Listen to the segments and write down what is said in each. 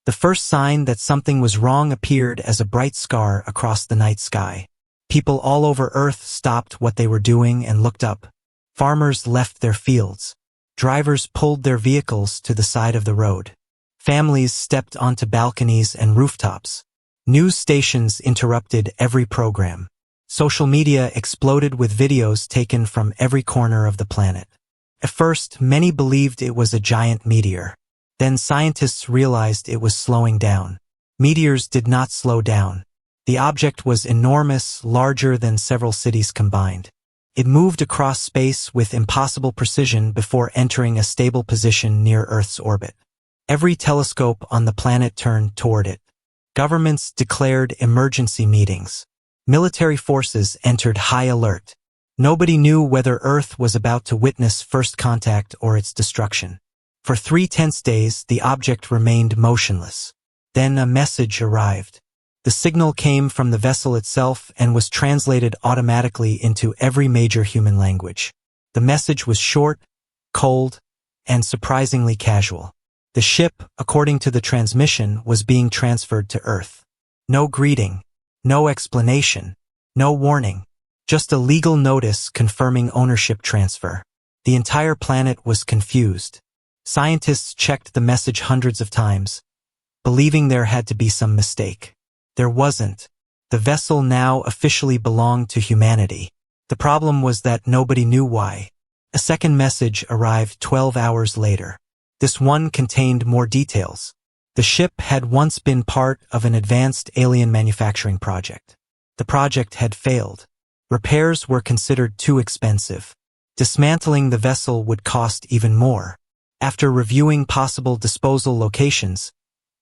The first sign that something was wrong appeared as a bright scar across the night sky. People all over Earth stopped what they were doing and looked up. Farmers left their fields. Drivers pulled their vehicles to the side of the road. Families stepped onto balconies and rooftops. News stations interrupted every program. Social media exploded with videos taken from every corner of the planet. At first, many believed it was a giant meteor. Then scientists realized it was slowing down. Meteors did not slow down. The object was enormous, larger than several cities combined. It moved across space with impossible precision before entering a stable position near Earth's orbit. Every telescope on the planet turned toward it. Governments declared emergency meetings. Military forces entered high alert. Nobody knew whether Earth was about to witness first contact or its destruction. For 3 tense days, the object remained motionless. Then a message arrived. The signal came from the vessel itself and was translated automatically into every major human language. The message was short, cold, and surprisingly casual. The ship, according to the transmission, was being transferred to Earth. No greeting, no explanation, no warning, just a legal notice confirming ownership transfer. The entire planet was confused. Scientists checked the message hundreds of times, believing there had to be some mistake. There wasn't. The vessel now officially belonged to humanity. The problem was that nobody knew why. A second message arrived 12 hours later. This one contained more details. The ship had once been part of an advanced alien manufacturing project. The project had failed. Repairs were considered too expensive. Dismantling the vessel would cost even more. After reviewing possible disposal locations,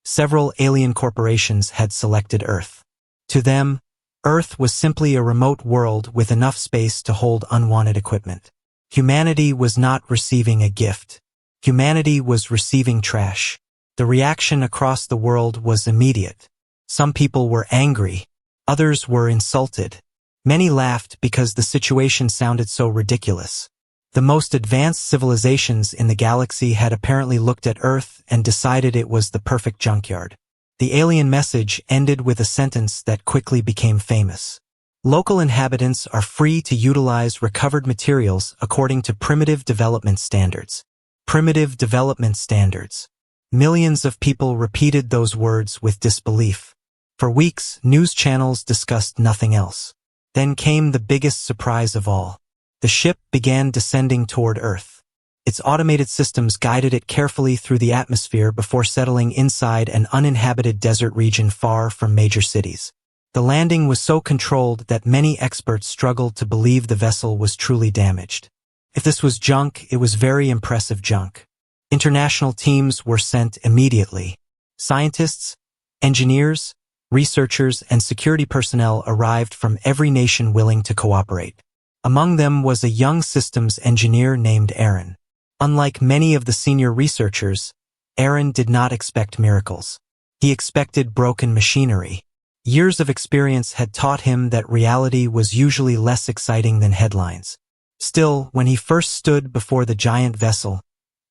several alien corporations had selected Earth. To them, Earth was simply a remote world with enough space to hold unwanted equipment. Humanity was not receiving a gift. Humanity was receiving trash. The reaction across the world was immediate. Some people were angry. Others were insulted. Many laughed because the situation sounded so ridiculous. The most advanced civilizations in the galaxy had apparently looked at Earth and decided it was the perfect junkyard. The alien message ended with a sentence that quickly became famous. Local inhabitants are free to utilize recovered materials according to primitive development standards. Primitive development standards. Millions of people repeated those words with disbelief. For weeks, news channels discussed nothing else. Then came the biggest surprise of all. The ship began descending toward Earth. Its automated systems guided it carefully through the atmosphere before settling inside an uninhabited desert region far from major cities. The landing was so controlled that many experts struggled to believe the vessel was truly damaged. If this was junk, it was very impressive junk. International teams were sent immediately. Scientists, engineers, researchers, and security personnel arrived from every nation willing to cooperate. Among them was a young systems engineer named Aaron. Unlike many of the senior researchers, Aaron did not expect miracles. He expected broken machinery. Years of experience had taught him that reality was usually less exciting than headlines. Still, when he first stood before the giant vessel,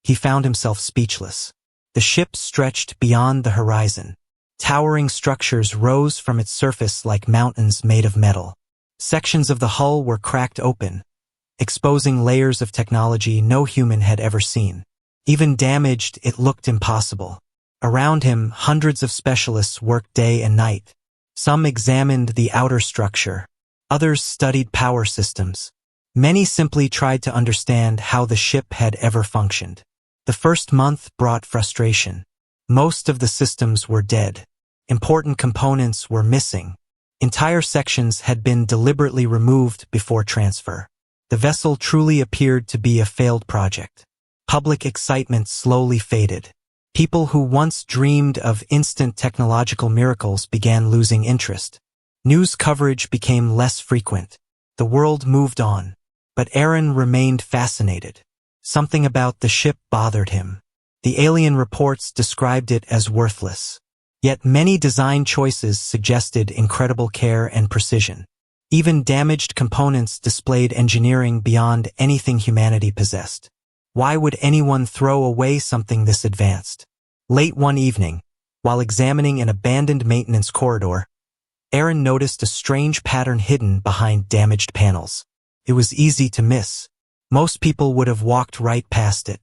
he found himself speechless. The ship stretched beyond the horizon. Towering structures rose from its surface like mountains made of metal. Sections of the hull were cracked open, exposing layers of technology no human had ever seen. Even damaged, it looked impossible. Around him, hundreds of specialists worked day and night. Some examined the outer structure. Others studied power systems. Many simply tried to understand how the ship had ever functioned. The first month brought frustration. Most of the systems were dead. Important components were missing. Entire sections had been deliberately removed before transfer. The vessel truly appeared to be a failed project. Public excitement slowly faded. People who once dreamed of instant technological miracles began losing interest. News coverage became less frequent. The world moved on. But Aaron remained fascinated. Something about the ship bothered him. The alien reports described it as worthless. Yet many design choices suggested incredible care and precision. Even damaged components displayed engineering beyond anything humanity possessed. Why would anyone throw away something this advanced? Late one evening, While examining an abandoned maintenance corridor, Aaron noticed a strange pattern hidden behind damaged panels. It was easy to miss. Most people would have walked right past it.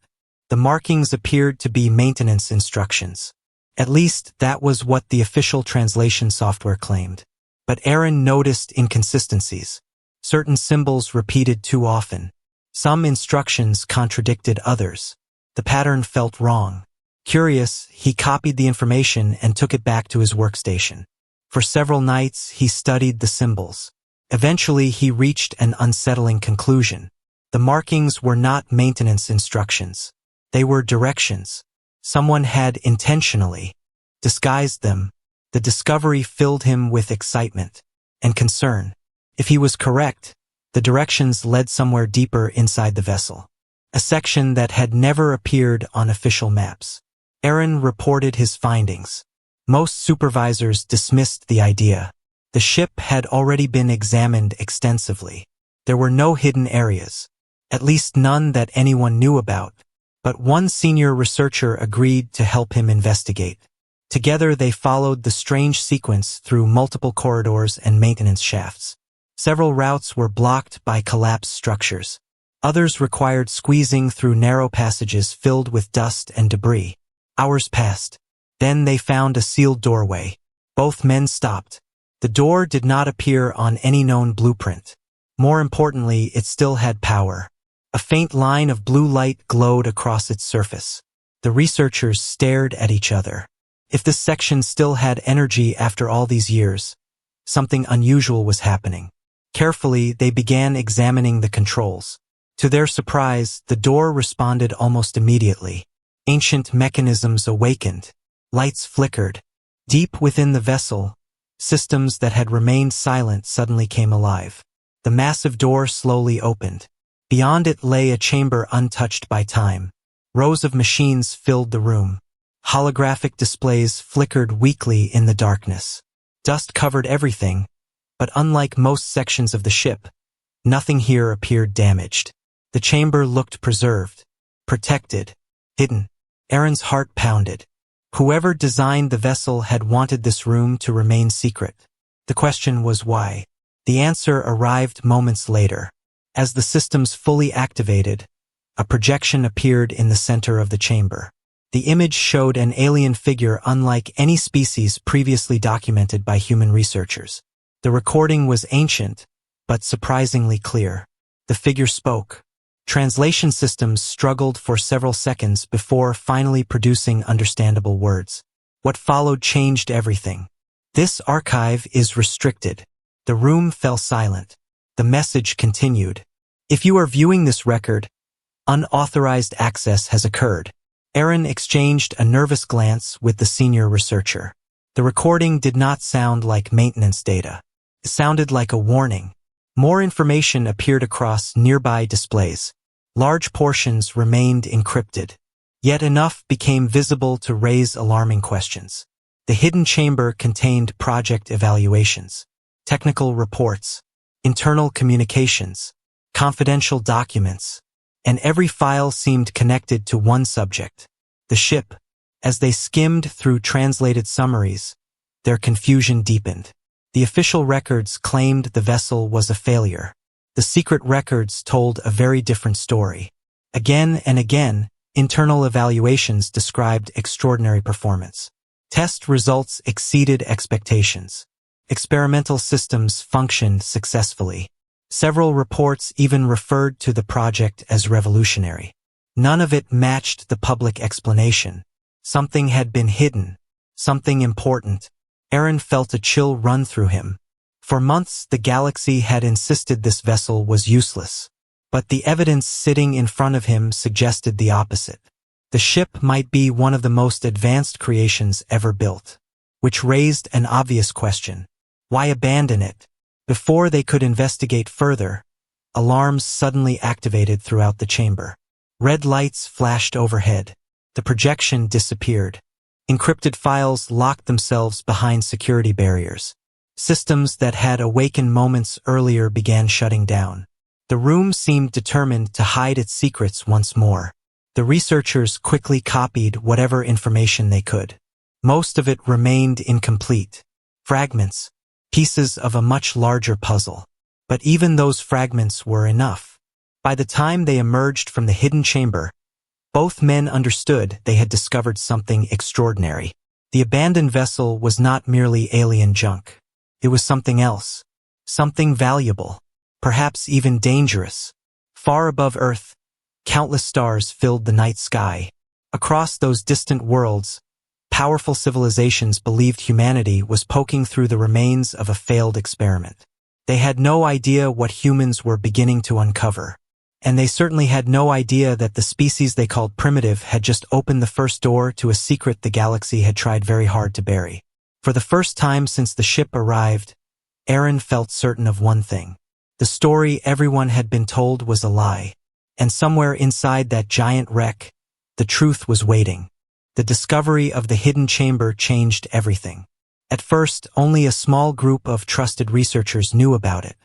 The markings appeared to be maintenance instructions. At least, that was what the official translation software claimed. But Aaron noticed inconsistencies. Certain symbols repeated too often. Some instructions contradicted others. The pattern felt wrong. Curious, he copied the information and took it back to his workstation. For several nights, he studied the symbols. Eventually, he reached an unsettling conclusion. The markings were not maintenance instructions. They were directions. Someone had intentionally disguised them. The discovery filled him with excitement and concern. If he was correct, the directions led somewhere deeper inside the vessel. A section that had never appeared on official maps. Aaron reported his findings. Most supervisors dismissed the idea. The ship had already been examined extensively. There were no hidden areas. At least none that anyone knew about. But one senior researcher agreed to help him investigate. Together they followed the strange sequence through multiple corridors and maintenance shafts. Several routes were blocked by collapsed structures. Others required squeezing through narrow passages filled with dust and debris. Hours passed. Then they found a sealed doorway. Both men stopped. The door did not appear on any known blueprint. More importantly, it still had power. A faint line of blue light glowed across its surface. The researchers stared at each other. If this section still had energy after all these years, something unusual was happening. Carefully, they began examining the controls. To their surprise, the door responded almost immediately. Ancient mechanisms awakened. Lights flickered. Deep within the vessel, systems that had remained silent suddenly came alive. The massive door slowly opened. Beyond it lay a chamber untouched by time. Rows of machines filled the room. Holographic displays flickered weakly in the darkness. Dust covered everything, but unlike most sections of the ship, nothing here appeared damaged. The chamber looked preserved, protected, hidden. Aaron's heart pounded. Whoever designed the vessel had wanted this room to remain secret. The question was why. The answer arrived moments later. As the systems fully activated, a projection appeared in the center of the chamber. The image showed an alien figure unlike any species previously documented by human researchers. The recording was ancient, but surprisingly clear. The figure spoke. Translation systems struggled for several seconds before finally producing understandable words. What followed changed everything. This archive is restricted. The room fell silent. The message continued. If you are viewing this record, unauthorized access has occurred. Aaron exchanged a nervous glance with the senior researcher. The recording did not sound like maintenance data. It sounded like a warning. More information appeared across nearby displays. Large portions remained encrypted. Yet enough became visible to raise alarming questions. The hidden chamber contained project evaluations, technical reports, internal communications, confidential documents, and every file seemed connected to one subject, the ship. As they skimmed through translated summaries, their confusion deepened. The official records claimed the vessel was a failure. The secret records told a very different story. Again and again, internal evaluations described extraordinary performance. Test results exceeded expectations. Experimental systems functioned successfully. Several reports even referred to the project as revolutionary. None of it matched the public explanation. Something had been hidden. Something important. Aaron felt a chill run through him. For months, the galaxy had insisted this vessel was useless. But the evidence sitting in front of him suggested the opposite. The ship might be one of the most advanced creations ever built. Which raised an obvious question. Why abandon it? Before they could investigate further, alarms suddenly activated throughout the chamber. Red lights flashed overhead. The projection disappeared. Encrypted files locked themselves behind security barriers. Systems that had awakened moments earlier began shutting down. The room seemed determined to hide its secrets once more. The researchers quickly copied whatever information they could. Most of it remained incomplete. Fragments, pieces of a much larger puzzle. But even those fragments were enough. By the time they emerged from the hidden chamber, both men understood they had discovered something extraordinary. The abandoned vessel was not merely alien junk. It was something else. Something valuable. Perhaps even dangerous. Far above Earth, countless stars filled the night sky. Across those distant worlds, powerful civilizations believed humanity was poking through the remains of a failed experiment. They had no idea what humans were beginning to uncover. And they certainly had no idea that the species they called primitive had just opened the first door to a secret the galaxy had tried very hard to bury. For the first time since the ship arrived, Aaron felt certain of one thing. The story everyone had been told was a lie. And somewhere inside that giant wreck, the truth was waiting. The discovery of the hidden chamber changed everything. At first, only a small group of trusted researchers knew about it.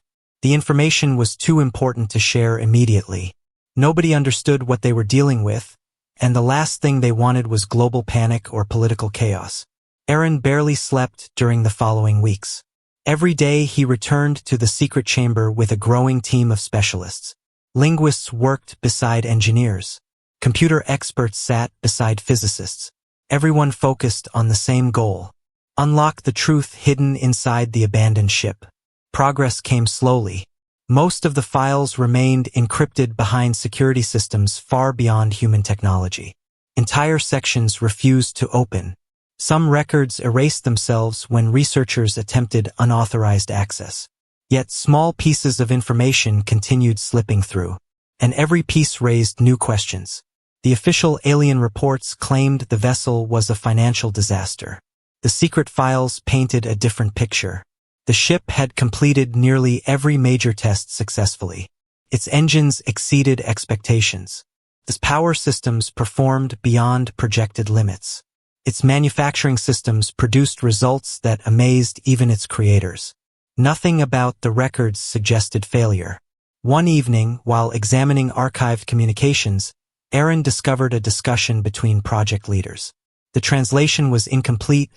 The information was too important to share immediately. Nobody understood what they were dealing with, and the last thing they wanted was global panic or political chaos. Aaron barely slept during the following weeks. Every day he returned to the secret chamber with a growing team of specialists. Linguists worked beside engineers. Computer experts sat beside physicists. Everyone focused on the same goal: unlock the truth hidden inside the abandoned ship. Progress came slowly. Most of the files remained encrypted behind security systems far beyond human technology. Entire sections refused to open. Some records erased themselves when researchers attempted unauthorized access. Yet small pieces of information continued slipping through. And every piece raised new questions. The official alien reports claimed the vessel was a financial disaster. The secret files painted a different picture. The ship had completed nearly every major test successfully. Its engines exceeded expectations. Its power systems performed beyond projected limits. Its manufacturing systems produced results that amazed even its creators. Nothing about the records suggested failure. One evening, while examining archived communications, Aaron discovered a discussion between project leaders. The translation was incomplete,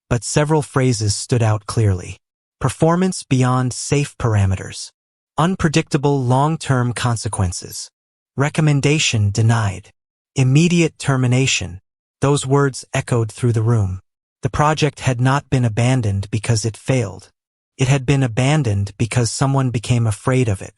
but several phrases stood out clearly. Performance beyond safe parameters. Unpredictable long-term consequences. Recommendation denied. Immediate termination. Those words echoed through the room. The project had not been abandoned because it failed. It had been abandoned because someone became afraid of it.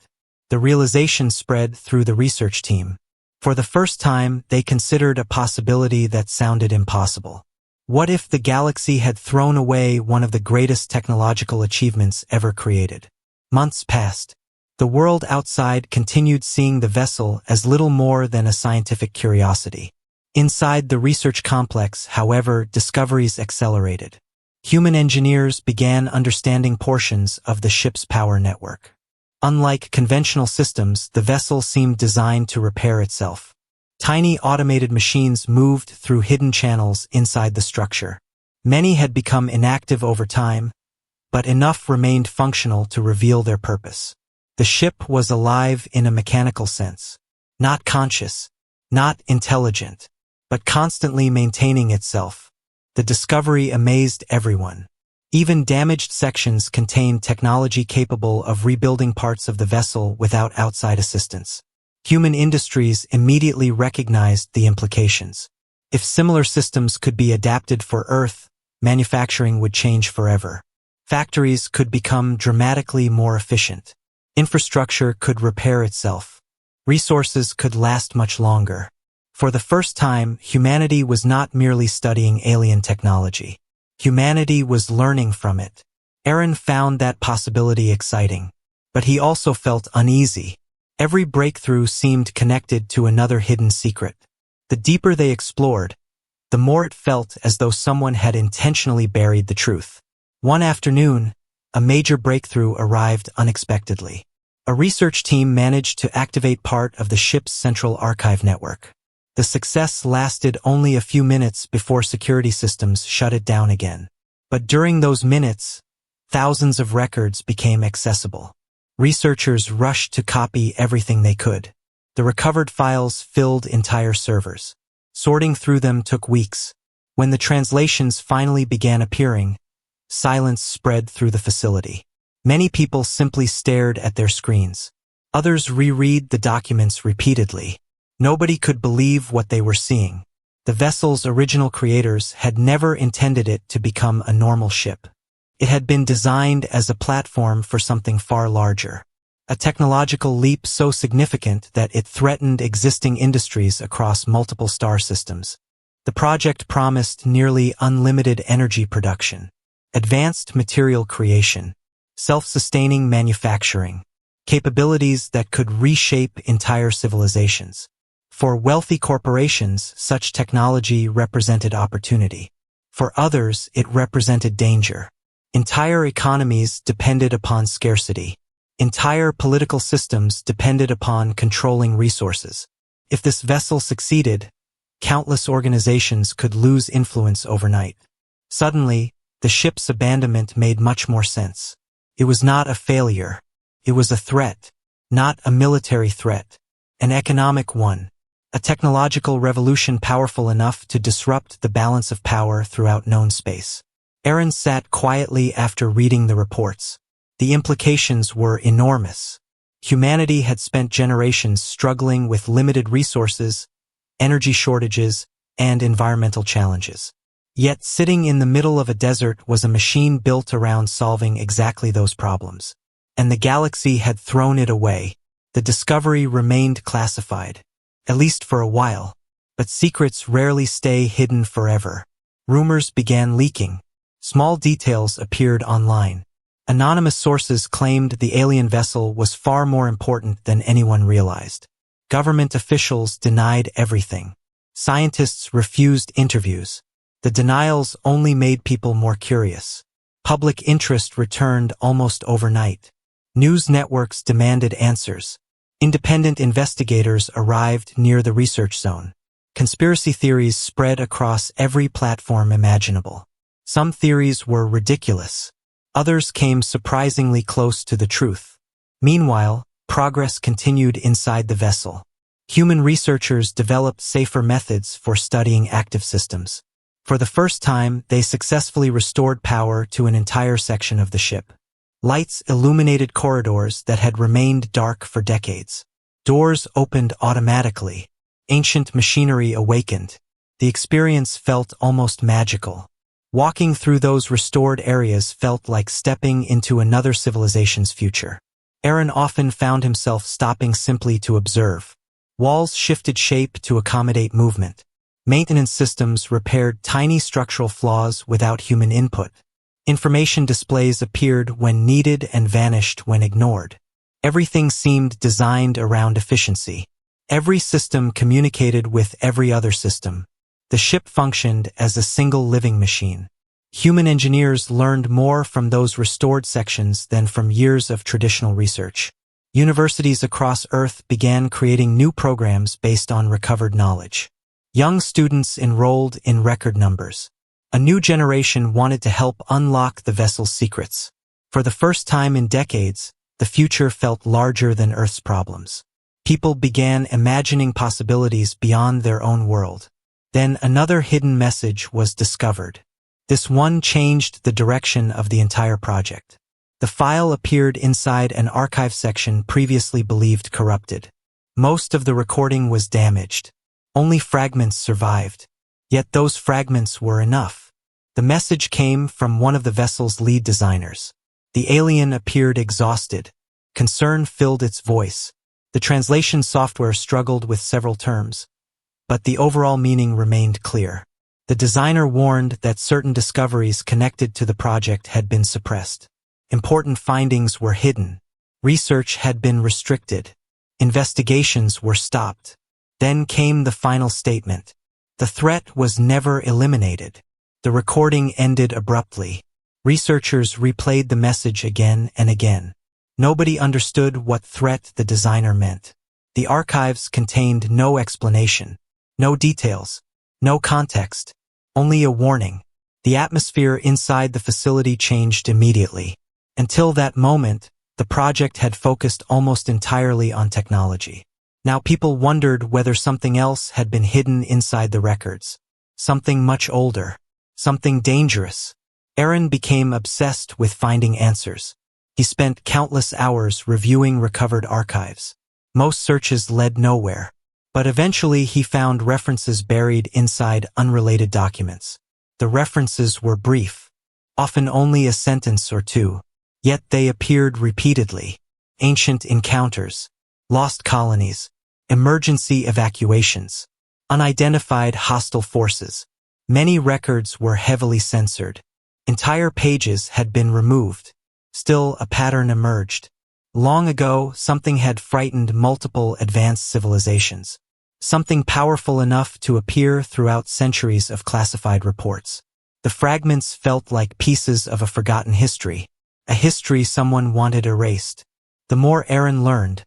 The realization spread through the research team. For the first time, they considered a possibility that sounded impossible. What if the galaxy had thrown away one of the greatest technological achievements ever created? Months passed. The world outside continued seeing the vessel as little more than a scientific curiosity. Inside the research complex, however, discoveries accelerated. Human engineers began understanding portions of the ship's power network. Unlike conventional systems, the vessel seemed designed to repair itself. Tiny automated machines moved through hidden channels inside the structure. Many had become inactive over time, but enough remained functional to reveal their purpose. The ship was alive in a mechanical sense. Not conscious, not intelligent, but constantly maintaining itself. The discovery amazed everyone. Even damaged sections contained technology capable of rebuilding parts of the vessel without outside assistance. Human industries immediately recognized the implications. If similar systems could be adapted for Earth, manufacturing would change forever. Factories could become dramatically more efficient. Infrastructure could repair itself. Resources could last much longer. For the first time, humanity was not merely studying alien technology. Humanity was learning from it. Aaron found that possibility exciting. But he also felt uneasy. Every breakthrough seemed connected to another hidden secret. The deeper they explored, the more it felt as though someone had intentionally buried the truth. One afternoon, a major breakthrough arrived unexpectedly. A research team managed to activate part of the ship's central archive network. The success lasted only a few minutes before security systems shut it down again. But during those minutes, thousands of records became accessible. Researchers rushed to copy everything they could. The recovered files filled entire servers. Sorting through them took weeks. When the translations finally began appearing, silence spread through the facility. Many people simply stared at their screens. Others reread the documents repeatedly. Nobody could believe what they were seeing. The vessel's original creators had never intended it to become a normal ship. It had been designed as a platform for something far larger. A technological leap so significant that it threatened existing industries across multiple star systems. The project promised nearly unlimited energy production, advanced material creation, self-sustaining manufacturing, capabilities that could reshape entire civilizations. For wealthy corporations, such technology represented opportunity. For others, it represented danger. Entire economies depended upon scarcity. Entire political systems depended upon controlling resources. If this vessel succeeded, countless organizations could lose influence overnight. Suddenly, the ship's abandonment made much more sense. It was not a failure. It was a threat. Not a military threat. An economic one. A technological revolution powerful enough to disrupt the balance of power throughout known space. Aaron sat quietly after reading the reports. The implications were enormous. Humanity had spent generations struggling with limited resources, energy shortages, and environmental challenges. Yet sitting in the middle of a desert was a machine built around solving exactly those problems. And the galaxy had thrown it away. The discovery remained classified. At least for a while. But secrets rarely stay hidden forever. Rumors began leaking. Small details appeared online. Anonymous sources claimed the alien vessel was far more important than anyone realized. Government officials denied everything. Scientists refused interviews. The denials only made people more curious. Public interest returned almost overnight. News networks demanded answers. Independent investigators arrived near the research zone. Conspiracy theories spread across every platform imaginable. Some theories were ridiculous. Others came surprisingly close to the truth. Meanwhile, progress continued inside the vessel. Human researchers developed safer methods for studying active systems. For the first time, they successfully restored power to an entire section of the ship. Lights illuminated corridors that had remained dark for decades. Doors opened automatically. Ancient machinery awakened. The experience felt almost magical. Walking through those restored areas felt like stepping into another civilization's future. Aaron often found himself stopping simply to observe. Walls shifted shape to accommodate movement. Maintenance systems repaired tiny structural flaws without human input. Information displays appeared when needed and vanished when ignored. Everything seemed designed around efficiency. Every system communicated with every other system. The ship functioned as a single living machine. Human engineers learned more from those restored sections than from years of traditional research. Universities across Earth began creating new programs based on recovered knowledge. Young students enrolled in record numbers. A new generation wanted to help unlock the vessel's secrets. For the first time in decades, the future felt larger than Earth's problems. People began imagining possibilities beyond their own world. Then another hidden message was discovered. This one changed the direction of the entire project. The file appeared inside an archive section previously believed corrupted. Most of the recording was damaged. Only fragments survived. Yet those fragments were enough. The message came from one of the vessel's lead designers. The alien appeared exhausted. Concern filled its voice. The translation software struggled with several terms, but the overall meaning remained clear. The designer warned that certain discoveries connected to the project had been suppressed. Important findings were hidden. Research had been restricted. Investigations were stopped. Then came the final statement. The threat was never eliminated. The recording ended abruptly. Researchers replayed the message again and again. Nobody understood what threat the designer meant. The archives contained no explanation, no details, no context, only a warning. The atmosphere inside the facility changed immediately. Until that moment, the project had focused almost entirely on technology. Now people wondered whether something else had been hidden inside the records. something much older, something dangerous. Aaron became obsessed with finding answers. He spent countless hours reviewing recovered archives. Most searches led nowhere, but eventually he found references buried inside unrelated documents. The references were brief, often only a sentence or two, yet they appeared repeatedly. Ancient encounters, lost colonies, emergency evacuations, unidentified hostile forces. Many records were heavily censored. Entire pages had been removed. Still, a pattern emerged. Long ago, something had frightened multiple advanced civilizations. Something powerful enough to appear throughout centuries of classified reports. The fragments felt like pieces of a forgotten history, a history someone wanted erased. The more Aaron learned,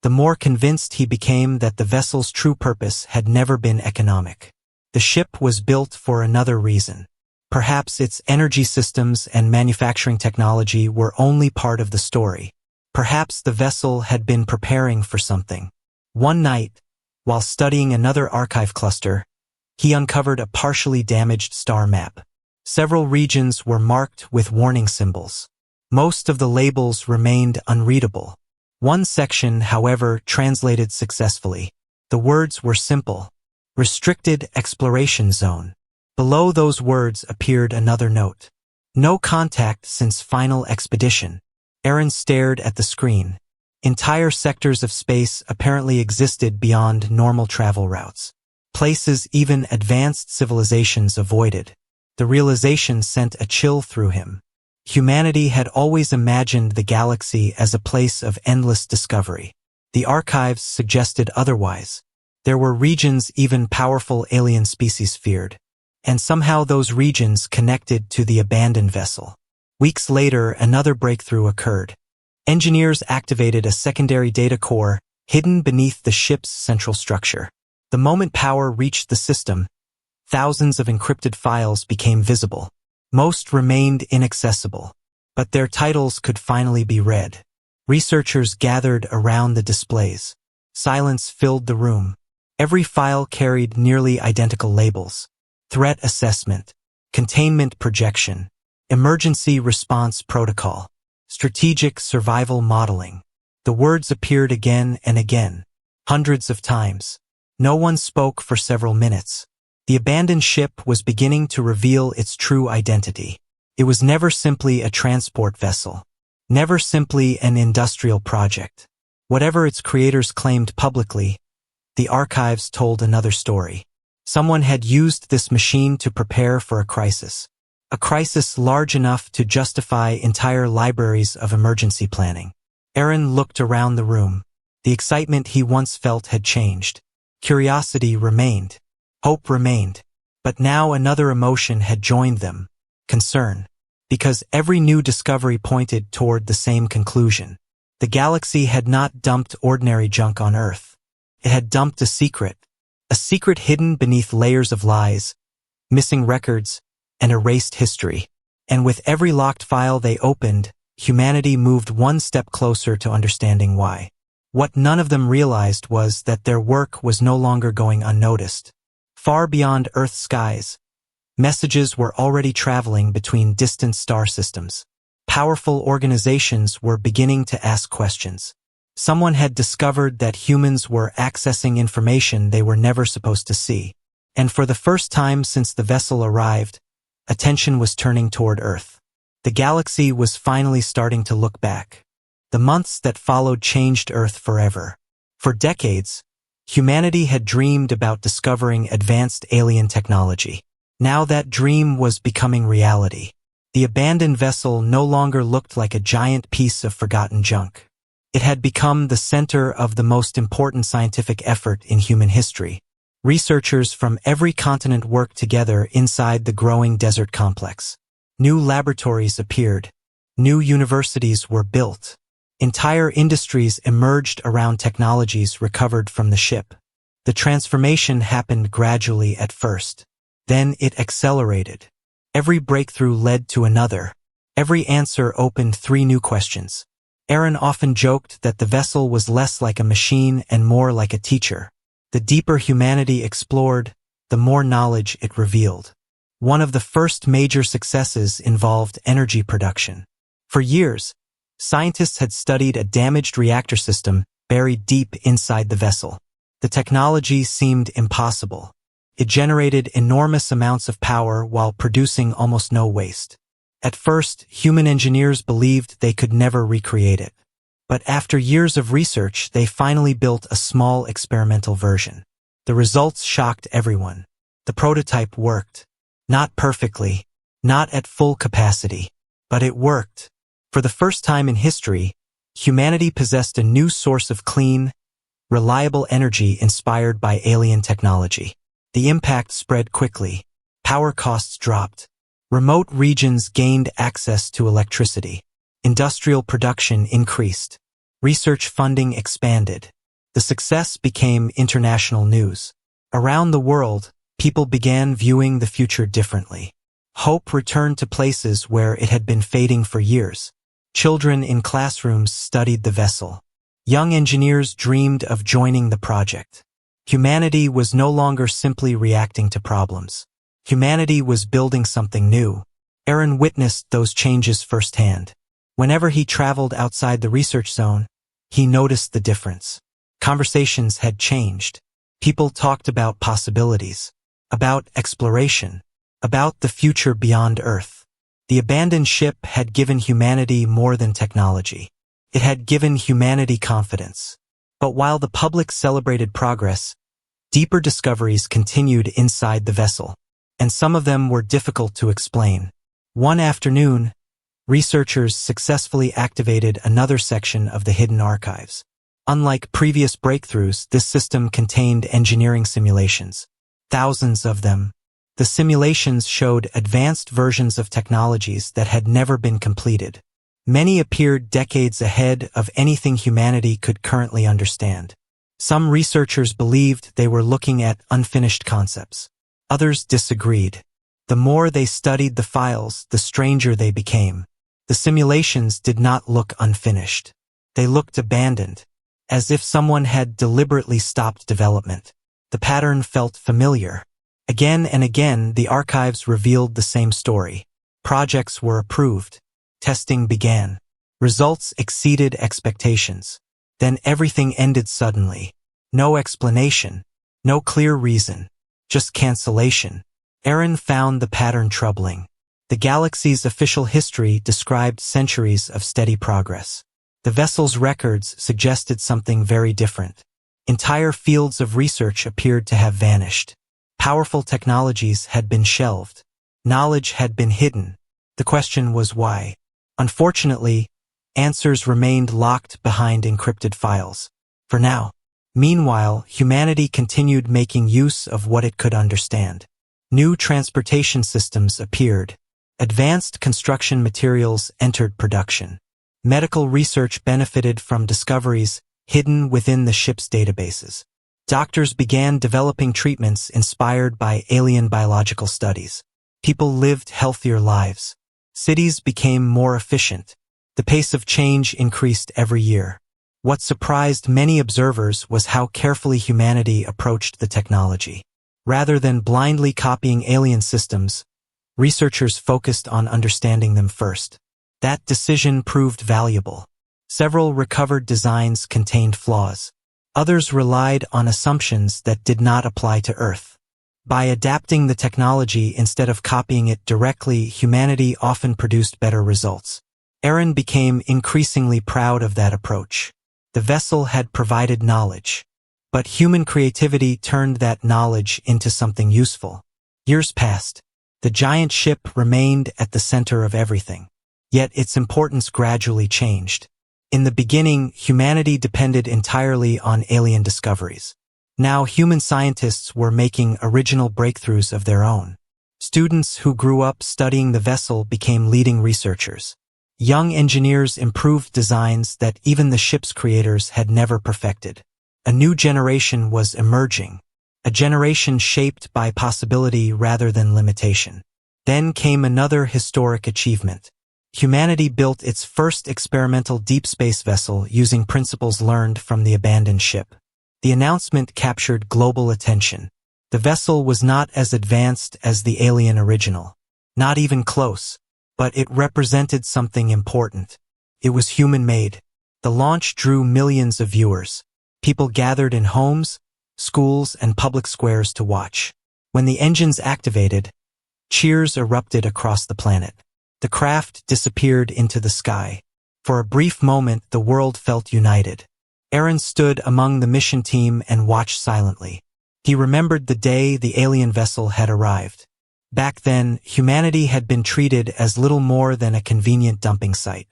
the more convinced he became that the vessel's true purpose had never been economic. The ship was built for another reason. Perhaps its energy systems and manufacturing technology were only part of the story. Perhaps the vessel had been preparing for something. One night, while studying another archive cluster, he uncovered a partially damaged star map. Several regions were marked with warning symbols. Most of the labels remained unreadable. One section, however, translated successfully. The words were simple: Restricted Exploration Zone. Below those words appeared another note: No contact since final expedition. Aaron stared at the screen. Entire sectors of space apparently existed beyond normal travel routes. Places even advanced civilizations avoided. The realization sent a chill through him. Humanity had always imagined the galaxy as a place of endless discovery. The archives suggested otherwise. There were regions even powerful alien species feared. And somehow those regions connected to the abandoned vessel. Weeks later, another breakthrough occurred. Engineers activated a secondary data core hidden beneath the ship's central structure. The moment power reached the system, thousands of encrypted files became visible. Most remained inaccessible, but their titles could finally be read. Researchers gathered around the displays. Silence filled the room. Every file carried nearly identical labels: threat assessment, containment projection, emergency response protocol, strategic survival modeling. The words appeared again and again, hundreds of times. No one spoke for several minutes. The abandoned ship was beginning to reveal its true identity. It was never simply a transport vessel, never simply an industrial project. Whatever its creators claimed publicly, the archives told another story. Someone had used this machine to prepare for a crisis large enough to justify entire libraries of emergency planning. Aaron looked around the room. The excitement he once felt had changed. Curiosity remained. Hope remained. But now another emotion had joined them: concern. Because every new discovery pointed toward the same conclusion. The galaxy had not dumped ordinary junk on Earth. It had dumped a secret hidden beneath layers of lies, missing records, and erased history. And with every locked file they opened, humanity moved one step closer to understanding why. What none of them realized was that their work was no longer going unnoticed. Far beyond Earth's skies, messages were already traveling between distant star systems. Powerful organizations were beginning to ask questions. Someone had discovered that humans were accessing information they were never supposed to see. And for the first time since the vessel arrived, attention was turning toward Earth. The galaxy was finally starting to look back. The months that followed changed Earth forever. For decades, humanity had dreamed about discovering advanced alien technology. Now that dream was becoming reality. The abandoned vessel no longer looked like a giant piece of forgotten junk. It had become the center of the most important scientific effort in human history. Researchers from every continent worked together inside the growing desert complex. New laboratories appeared. New universities were built. Entire industries emerged around technologies recovered from the ship. The transformation happened gradually at first. Then it accelerated. Every breakthrough led to another. Every answer opened 3 new questions. Aaron often joked that the vessel was less like a machine and more like a teacher. The deeper humanity explored, the more knowledge it revealed. One of the first major successes involved energy production. For years, scientists had studied a damaged reactor system buried deep inside the vessel. The technology seemed impossible. It generated enormous amounts of power while producing almost no waste. At first, human engineers believed they could never recreate it. But after years of research, they finally built a small experimental version. The results shocked everyone. The prototype worked. Not perfectly, not at full capacity, but it worked. For the first time in history, humanity possessed a new source of clean, reliable energy inspired by alien technology. The impact spread quickly. Power costs dropped. Remote regions gained access to electricity. Industrial production increased. Research funding expanded. The success became international news. Around the world, people began viewing the future differently. Hope returned to places where it had been fading for years. Children in classrooms studied the vessel. Young engineers dreamed of joining the project. Humanity was no longer simply reacting to problems. Humanity was building something new. Aaron witnessed those changes firsthand. Whenever he traveled outside the research zone, he noticed the difference. Conversations had changed. People talked about possibilities, about exploration, about the future beyond Earth. The abandoned ship had given humanity more than technology. It had given humanity confidence. But while the public celebrated progress, deeper discoveries continued inside the vessel, and some of them were difficult to explain. One afternoon, researchers successfully activated another section of the hidden archives. Unlike previous breakthroughs, this system contained engineering simulations. Thousands of them. The simulations showed advanced versions of technologies that had never been completed. Many appeared decades ahead of anything humanity could currently understand. Some researchers believed they were looking at unfinished concepts. Others disagreed. The more they studied the files, the stranger they became. The simulations did not look unfinished. They looked abandoned, as if someone had deliberately stopped development. The pattern felt familiar. Again and again, the archives revealed the same story. Projects were approved. Testing began. Results exceeded expectations. Then everything ended suddenly. No explanation. No clear reason. Just cancellation. Aaron found the pattern troubling. The galaxy's official history described centuries of steady progress. The vessel's records suggested something very different. Entire fields of research appeared to have vanished. Powerful technologies had been shelved. Knowledge had been hidden. The question was why. Unfortunately, answers remained locked behind encrypted files. For now. Meanwhile, humanity continued making use of what it could understand. New transportation systems appeared. Advanced construction materials entered production. Medical research benefited from discoveries hidden within the ship's databases. Doctors began developing treatments inspired by alien biological studies. People lived healthier lives. Cities became more efficient. The pace of change increased every year. What surprised many observers was how carefully humanity approached the technology. Rather than blindly copying alien systems, researchers focused on understanding them first. That decision proved valuable. Several recovered designs contained flaws. Others relied on assumptions that did not apply to Earth. By adapting the technology instead of copying it directly, humanity often produced better results. Aaron became increasingly proud of that approach. The vessel had provided knowledge, but human creativity turned that knowledge into something useful. Years passed. The giant ship remained at the center of everything. Yet its importance gradually changed. In the beginning, humanity depended entirely on alien discoveries. Now human scientists were making original breakthroughs of their own. Students who grew up studying the vessel became leading researchers. Young engineers improved designs that even the ship's creators had never perfected. A new generation was emerging, a generation shaped by possibility rather than limitation. Then came another historic achievement. Humanity built its first experimental deep space vessel using principles learned from the abandoned ship. The announcement captured global attention. The vessel was not as advanced as the alien original. Not even close. But it represented something important. It was human-made. The launch drew millions of viewers. People gathered in homes, schools, and public squares to watch. When the engines activated, cheers erupted across the planet. The craft disappeared into the sky. For a brief moment, the world felt united. Aaron stood among the mission team and watched silently. He remembered the day the alien vessel had arrived. Back then, humanity had been treated as little more than a convenient dumping site.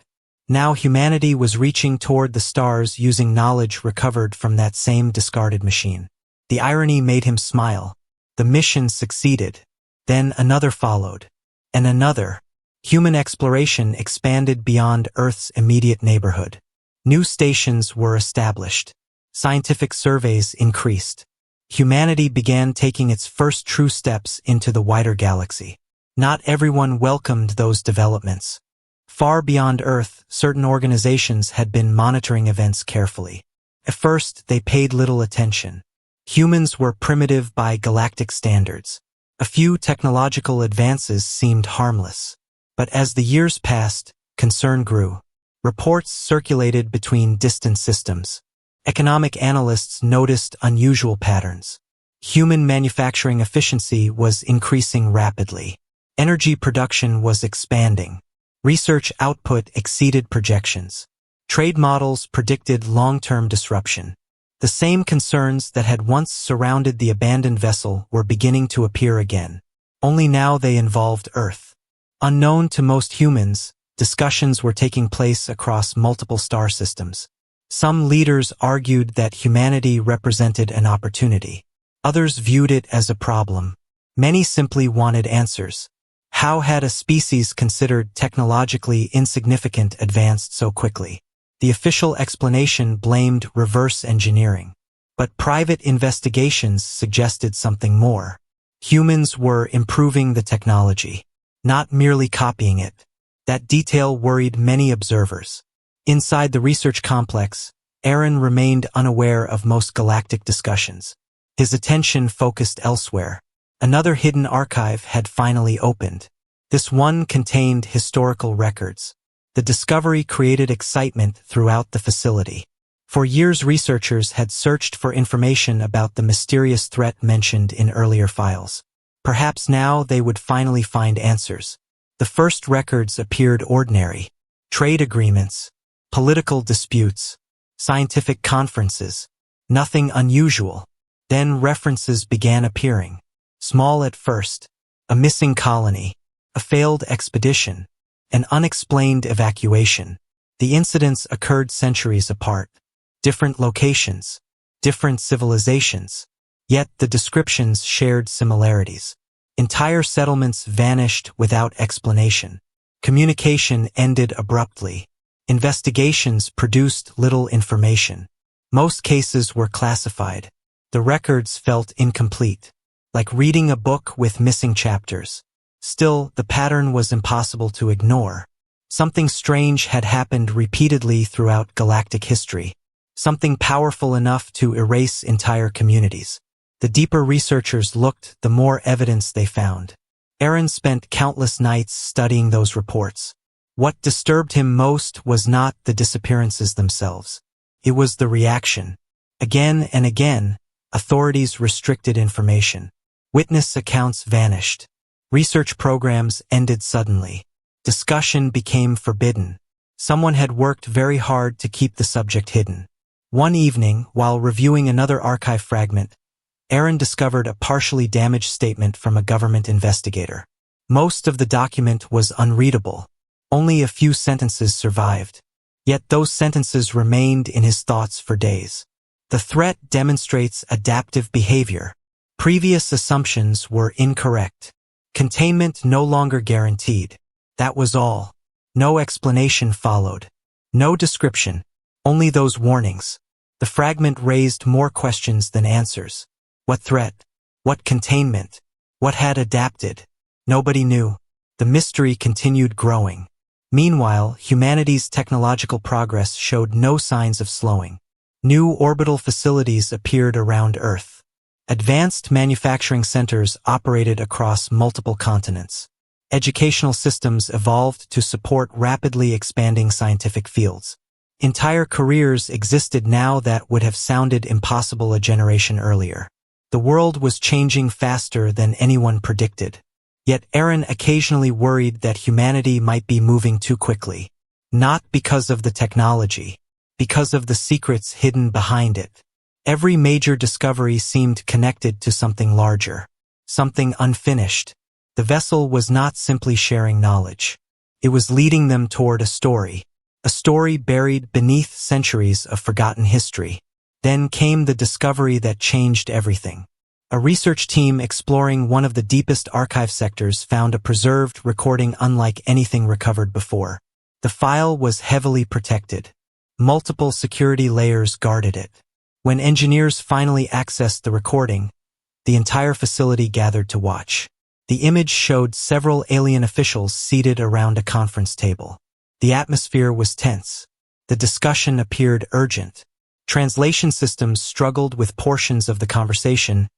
Now humanity was reaching toward the stars using knowledge recovered from that same discarded machine. The irony made him smile. The mission succeeded. Then another followed. And another. Human exploration expanded beyond Earth's immediate neighborhood. New stations were established. Scientific surveys increased. Humanity began taking its first true steps into the wider galaxy. Not everyone welcomed those developments. Far beyond Earth, certain organizations had been monitoring events carefully. At first, they paid little attention. Humans were primitive by galactic standards. A few technological advances seemed harmless. But as the years passed, concern grew. Reports circulated between distant systems. Economic analysts noticed unusual patterns. Human manufacturing efficiency was increasing rapidly. Energy production was expanding. Research output exceeded projections. Trade models predicted long-term disruption. The same concerns that had once surrounded the abandoned vessel were beginning to appear again. Only now they involved Earth. Unknown to most humans, discussions were taking place across multiple star systems. Some leaders argued that humanity represented an opportunity. Others viewed it as a problem. Many simply wanted answers. How had a species considered technologically insignificant advanced so quickly? The official explanation blamed reverse engineering. But private investigations suggested something more. Humans were improving the technology, not merely copying it. That detail worried many observers. Inside the research complex, Aaron remained unaware of most galactic discussions. His attention focused elsewhere. Another hidden archive had finally opened. This one contained historical records. The discovery created excitement throughout the facility. For years, researchers had searched for information about the mysterious threat mentioned in earlier files. Perhaps now they would finally find answers. The first records appeared ordinary. Trade agreements, political disputes, scientific conferences. Nothing unusual. Then references began appearing. Small at first. A missing colony. A failed expedition. An unexplained evacuation. The incidents occurred centuries apart. Different locations. Different civilizations. Yet the descriptions shared similarities. Entire settlements vanished without explanation. Communication ended abruptly. Investigations produced little information. Most cases were classified. The records felt incomplete, like reading a book with missing chapters. Still, the pattern was impossible to ignore. Something strange had happened repeatedly throughout galactic history. Something powerful enough to erase entire communities. The deeper researchers looked, the more evidence they found. Aaron spent countless nights studying those reports. What disturbed him most was not the disappearances themselves. It was the reaction. Again and again, authorities restricted information. Witness accounts vanished. Research programs ended suddenly. Discussion became forbidden. Someone had worked very hard to keep the subject hidden. One evening, while reviewing another archive fragment, Aaron discovered a partially damaged statement from a government investigator. Most of the document was unreadable. Only a few sentences survived. Yet those sentences remained in his thoughts for days. The threat demonstrates adaptive behavior. Previous assumptions were incorrect. Containment no longer guaranteed. That was all. No explanation followed. No description. Only those warnings. The fragment raised more questions than answers. What threat? What containment? What had adapted? Nobody knew. The mystery continued growing. Meanwhile, humanity's technological progress showed no signs of slowing. New orbital facilities appeared around Earth. Advanced manufacturing centers operated across multiple continents. Educational systems evolved to support rapidly expanding scientific fields. Entire careers existed now that would have sounded impossible a generation earlier. The world was changing faster than anyone predicted. Yet Aaron occasionally worried that humanity might be moving too quickly. Not because of the technology, because of the secrets hidden behind it. Every major discovery seemed connected to something larger, something unfinished. The vessel was not simply sharing knowledge. It was leading them toward a story buried beneath centuries of forgotten history. Then came the discovery that changed everything. A research team exploring one of the deepest archive sectors found a preserved recording unlike anything recovered before. The file was heavily protected. Multiple security layers guarded it. When engineers finally accessed the recording, the entire facility gathered to watch. The image showed several alien officials seated around a conference table. The atmosphere was tense. The discussion appeared urgent. Translation systems struggled with portions of the conversation,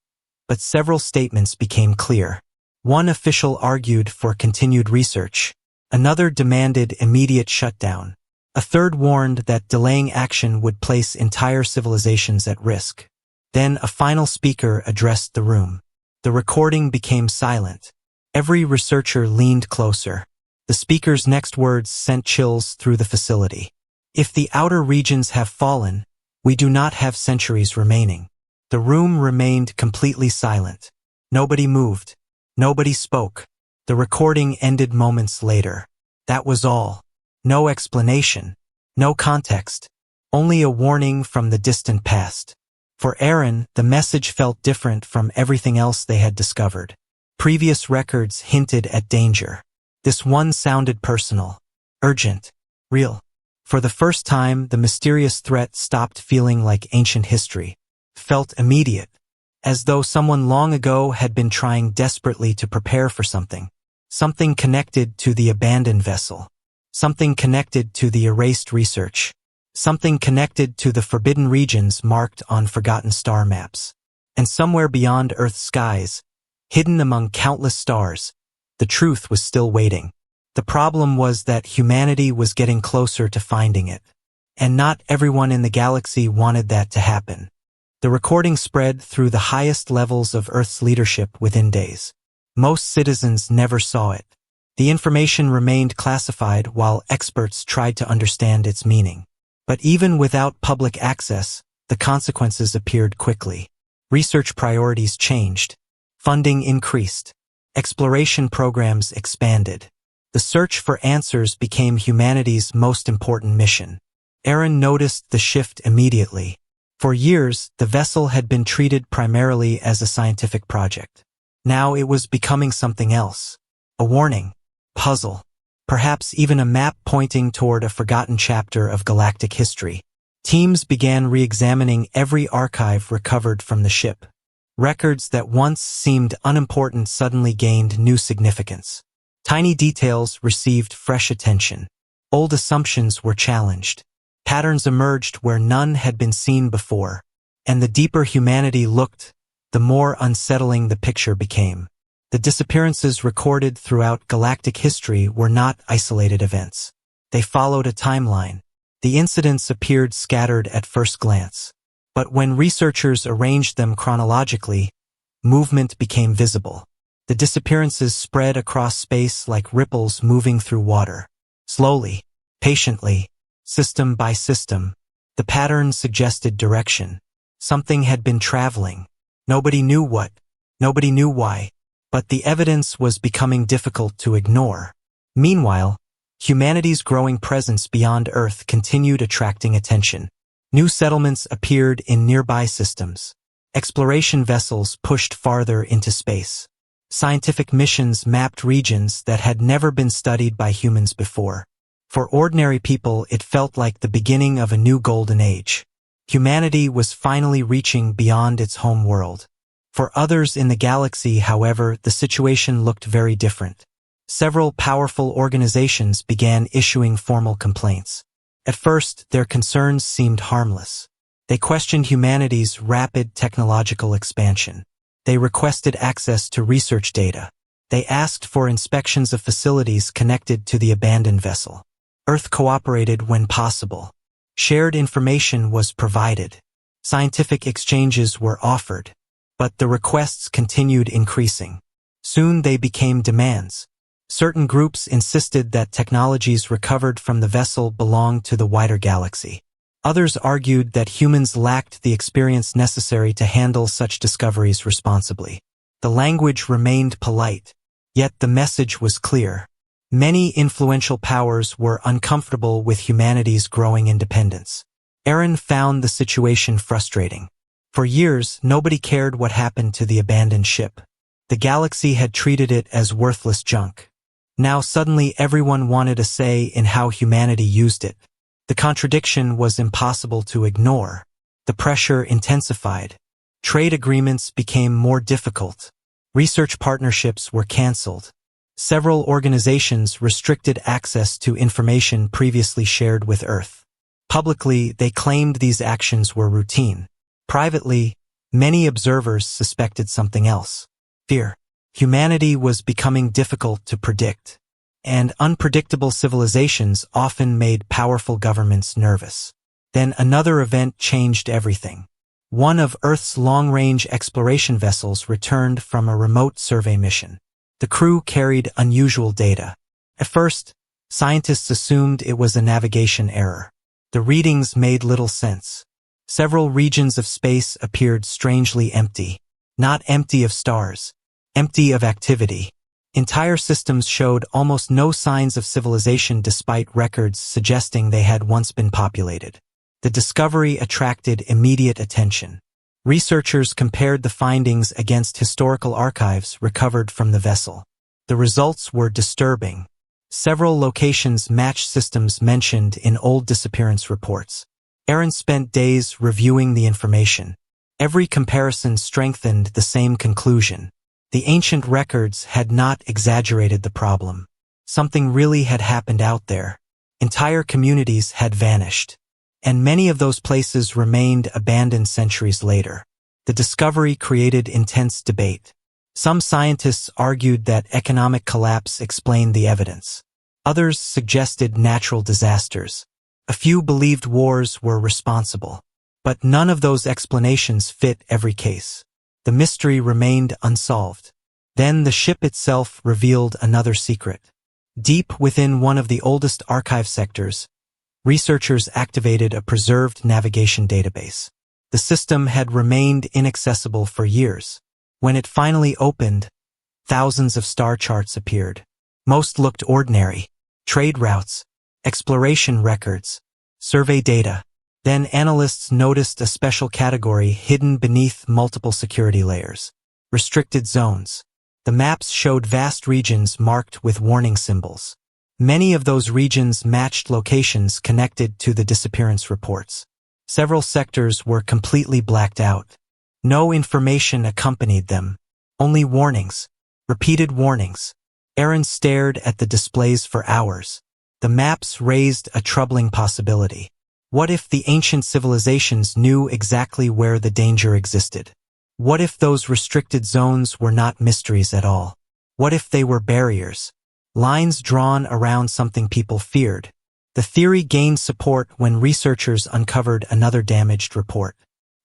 but several statements became clear. One official argued for continued research. Another demanded immediate shutdown. A third warned that delaying action would place entire civilizations at risk. Then a final speaker addressed the room. The recording became silent. Every researcher leaned closer. The speaker's next words sent chills through the facility. If the outer regions have fallen, we do not have centuries remaining. The room remained completely silent. Nobody moved. Nobody spoke. The recording ended moments later. That was all. No explanation. No context. Only a warning from the distant past. For Aaron, the message felt different from everything else they had discovered. Previous records hinted at danger. This one sounded personal, urgent, real. For the first time, the mysterious threat stopped feeling like ancient history. Felt immediate, as though someone long ago had been trying desperately to prepare for something. Something connected to the abandoned vessel. Something connected to the erased research. Something connected to the forbidden regions marked on forgotten star maps. And somewhere beyond Earth's skies, hidden among countless stars, the truth was still waiting. The problem was that humanity was getting closer to finding it. And not everyone in the galaxy wanted that to happen. The recording spread through the highest levels of Earth's leadership within days. Most citizens never saw it. The information remained classified while experts tried to understand its meaning. But even without public access, the consequences appeared quickly. Research priorities changed. Funding increased. Exploration programs expanded. The search for answers became humanity's most important mission. Aaron noticed the shift immediately. For years, the vessel had been treated primarily as a scientific project. Now it was becoming something else. A warning, puzzle, perhaps even a map pointing toward a forgotten chapter of galactic history. Teams began re-examining every archive recovered from the ship. Records that once seemed unimportant suddenly gained new significance. Tiny details received fresh attention. Old assumptions were challenged. Patterns emerged where none had been seen before. And the deeper humanity looked, the more unsettling the picture became. The disappearances recorded throughout galactic history were not isolated events. They followed a timeline. The incidents appeared scattered at first glance. But when researchers arranged them chronologically, movement became visible. The disappearances spread across space like ripples moving through water. Slowly, patiently, system by system, the pattern suggested direction. Something had been traveling. Nobody knew what. Nobody knew why. But the evidence was becoming difficult to ignore. Meanwhile, humanity's growing presence beyond Earth continued attracting attention. New settlements appeared in nearby systems. Exploration vessels pushed farther into space. Scientific missions mapped regions that had never been studied by humans before. For ordinary people, it felt like the beginning of a new golden age. Humanity was finally reaching beyond its home world. For others in the galaxy, however, the situation looked very different. Several powerful organizations began issuing formal complaints. At first, their concerns seemed harmless. They questioned humanity's rapid technological expansion. They requested access to research data. They asked for inspections of facilities connected to the abandoned vessel. Earth cooperated when possible. Shared information was provided. Scientific exchanges were offered. But the requests continued increasing. Soon they became demands. Certain groups insisted that technologies recovered from the vessel belonged to the wider galaxy. Others argued that humans lacked the experience necessary to handle such discoveries responsibly. The language remained polite, yet the message was clear. Many influential powers were uncomfortable with humanity's growing independence. Aaron found the situation frustrating. For years, nobody cared what happened to the abandoned ship. The galaxy had treated it as worthless junk. Now suddenly everyone wanted a say in how humanity used it. The contradiction was impossible to ignore. The pressure intensified. Trade agreements became more difficult. Research partnerships were canceled. Several organizations restricted access to information previously shared with Earth. Publicly, they claimed these actions were routine. Privately, many observers suspected something else. Fear. Humanity was becoming difficult to predict, and unpredictable civilizations often made powerful governments nervous. Then another event changed everything. One of Earth's long-range exploration vessels returned from a remote survey mission. The crew carried unusual data. At first, scientists assumed it was a navigation error. The readings made little sense. Several regions of space appeared strangely empty. Not empty of stars. Empty of activity. Entire systems showed almost no signs of civilization despite records suggesting they had once been populated. The discovery attracted immediate attention. Researchers compared the findings against historical archives recovered from the vessel. The results were disturbing. Several locations matched systems mentioned in old disappearance reports. Aaron spent days reviewing the information. Every comparison strengthened the same conclusion. The ancient records had not exaggerated the problem. Something really had happened out there. Entire communities had vanished. And many of those places remained abandoned centuries later. The discovery created intense debate. Some scientists argued that economic collapse explained the evidence. Others suggested natural disasters. A few believed wars were responsible. But none of those explanations fit every case. The mystery remained unsolved. Then the ship itself revealed another secret. Deep within one of the oldest archive sectors, researchers activated a preserved navigation database. The system had remained inaccessible for years. When it finally opened, thousands of star charts appeared. Most looked ordinary. Trade routes, exploration records, survey data. Then analysts noticed a special category hidden beneath multiple security layers. Restricted zones. The maps showed vast regions marked with warning symbols. Many of those regions matched locations connected to the disappearance reports. Several sectors were completely blacked out. No information accompanied them. Only warnings. Repeated warnings. Aaron stared at the displays for hours. The maps raised a troubling possibility. What if the ancient civilizations knew exactly where the danger existed? What if those restricted zones were not mysteries at all? What if they were barriers? Lines drawn around something people feared. The theory gained support when researchers uncovered another damaged report.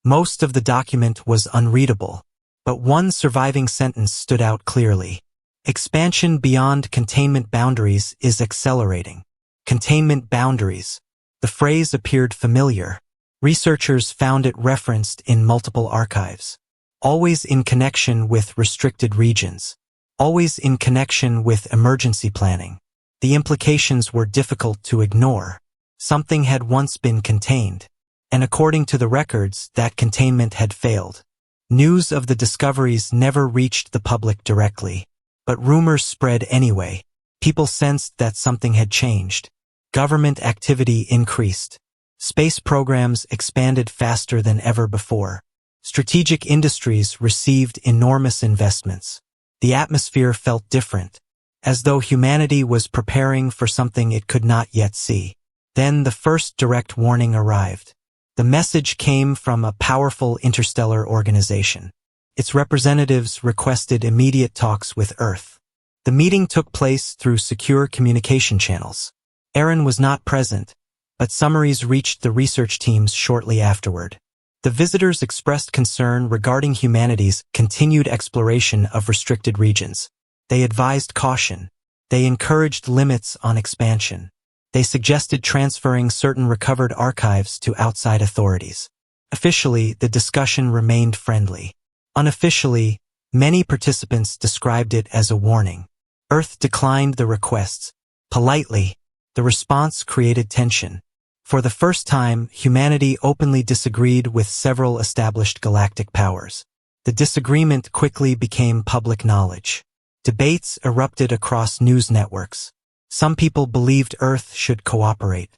Most of the document was unreadable, but one surviving sentence stood out clearly. Expansion beyond containment boundaries is accelerating. Containment boundaries. The phrase appeared familiar. Researchers found it referenced in multiple archives. Always in connection with restricted regions. Always in connection with emergency planning. The implications were difficult to ignore. Something had once been contained. And according to the records, that containment had failed. News of the discoveries never reached the public directly. But rumors spread anyway. People sensed that something had changed. Government activity increased. Space programs expanded faster than ever before. Strategic industries received enormous investments. The atmosphere felt different, as though humanity was preparing for something it could not yet see. Then the first direct warning arrived. The message came from a powerful interstellar organization. Its representatives requested immediate talks with Earth. The meeting took place through secure communication channels. Aaron was not present, but summaries reached the research teams shortly afterward. The visitors expressed concern regarding humanity's continued exploration of restricted regions. They advised caution. They encouraged limits on expansion. They suggested transferring certain recovered archives to outside authorities. Officially, the discussion remained friendly. Unofficially, many participants described it as a warning. Earth declined the requests. Politely, the response created tension. For the first time, humanity openly disagreed with several established galactic powers. The disagreement quickly became public knowledge. Debates erupted across news networks. Some people believed Earth should cooperate.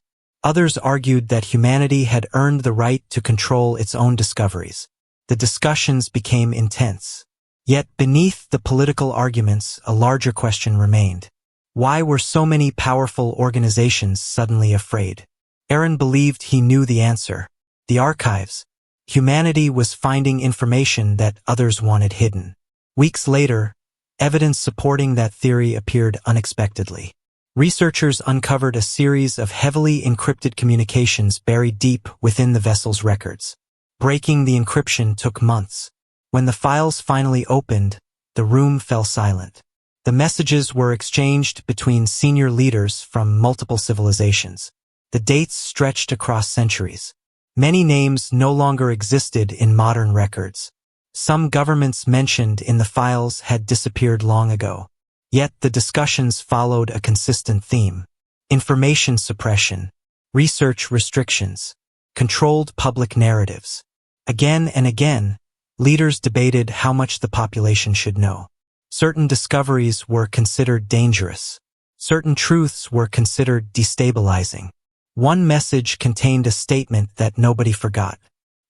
Others argued that humanity had earned the right to control its own discoveries. The discussions became intense. Yet beneath the political arguments, a larger question remained. Why were so many powerful organizations suddenly afraid? Aaron believed he knew the answer. The archives. Humanity was finding information that others wanted hidden. Weeks later, evidence supporting that theory appeared unexpectedly. Researchers uncovered a series of heavily encrypted communications buried deep within the vessel's records. Breaking the encryption took months. When the files finally opened, the room fell silent. The messages were exchanged between senior leaders from multiple civilizations. The dates stretched across centuries. Many names no longer existed in modern records. Some governments mentioned in the files had disappeared long ago. Yet the discussions followed a consistent theme. Information suppression, research restrictions, controlled public narratives. Again and again, leaders debated how much the population should know. Certain discoveries were considered dangerous. Certain truths were considered destabilizing. One message contained a statement that nobody forgot.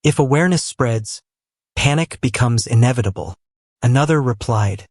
If awareness spreads, panic becomes inevitable. Another replied,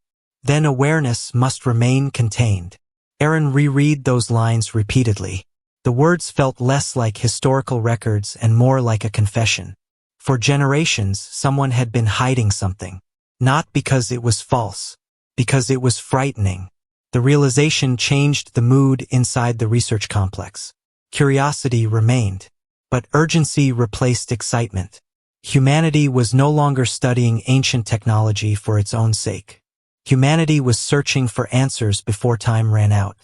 then awareness must remain contained. Aaron reread those lines repeatedly. The words felt less like historical records and more like a confession. For generations, someone had been hiding something. Not because it was false, because it was frightening. The realization changed the mood inside the research complex. Curiosity remained, but urgency replaced excitement. Humanity was no longer studying ancient technology for its own sake. Humanity was searching for answers before time ran out.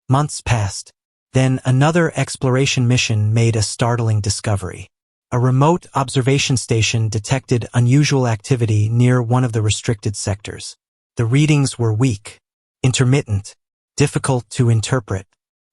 Months passed. Then another exploration mission made a startling discovery. A remote observation station detected unusual activity near one of the restricted sectors. The readings were weak, intermittent, difficult to interpret.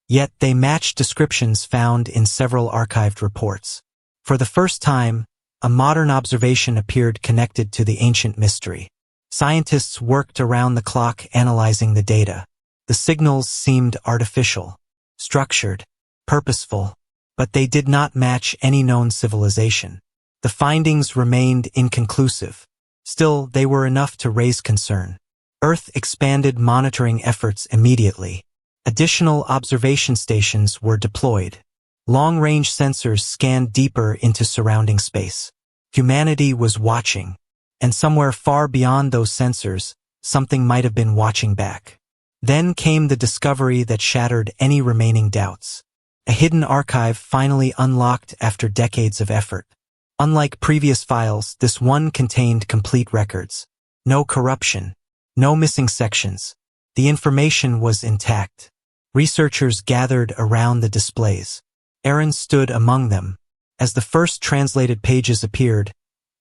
Yet they matched descriptions found in several archived reports. For the first time, a modern observation appeared connected to the ancient mystery. Scientists worked around the clock analyzing the data. The signals seemed artificial, structured, purposeful, but they did not match any known civilization. The findings remained inconclusive. Still, they were enough to raise concern. Earth expanded monitoring efforts immediately. Additional observation stations were deployed. Long-range sensors scanned deeper into surrounding space. Humanity was watching. And somewhere far beyond those sensors, something might have been watching back. Then came the discovery that shattered any remaining doubts. A hidden archive finally unlocked after decades of effort. Unlike previous files, this one contained complete records. No corruption. No missing sections. The information was intact. Researchers gathered around the displays. Aaron stood among them. As the first translated pages appeared,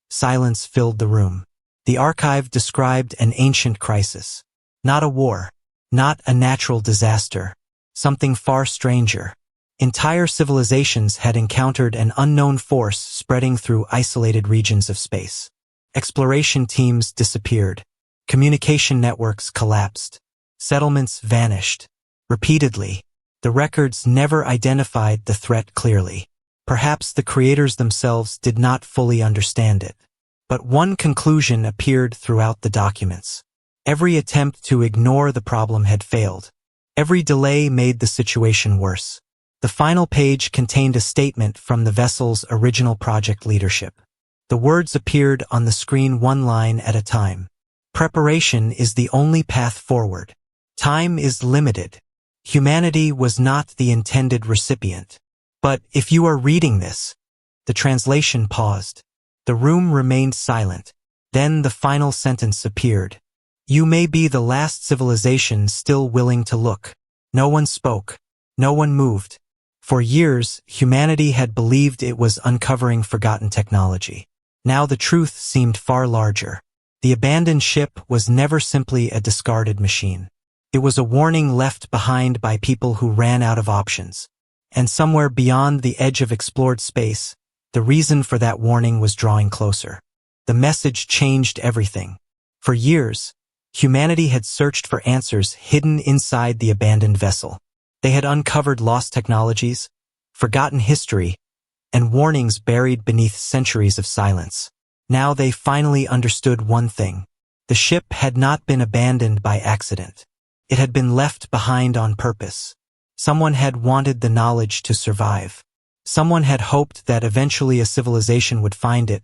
silence filled the room. The archive described an ancient crisis. Not a war. Not a natural disaster. Something far stranger. Entire civilizations had encountered an unknown force spreading through isolated regions of space. Exploration teams disappeared. Communication networks collapsed. Settlements vanished. Repeatedly, the records never identified the threat clearly. Perhaps the creators themselves did not fully understand it. But one conclusion appeared throughout the documents. Every attempt to ignore the problem had failed. Every delay made the situation worse. The final page contained a statement from the vessel's original project leadership. The words appeared on the screen one line at a time. Preparation is the only path forward. Time is limited. Humanity was not the intended recipient. But if you are reading this, the translation paused. The room remained silent. Then the final sentence appeared. You may be the last civilization still willing to look. No one spoke. No one moved. For years, humanity had believed it was uncovering forgotten technology. Now the truth seemed far larger. The abandoned ship was never simply a discarded machine. It was a warning left behind by people who ran out of options. And somewhere beyond the edge of explored space, the reason for that warning was drawing closer. The message changed everything. For years, humanity had searched for answers hidden inside the abandoned vessel. They had uncovered lost technologies, forgotten history, and warnings buried beneath centuries of silence. Now they finally understood one thing. The ship had not been abandoned by accident. It had been left behind on purpose. Someone had wanted the knowledge to survive. Someone had hoped that eventually a civilization would find it,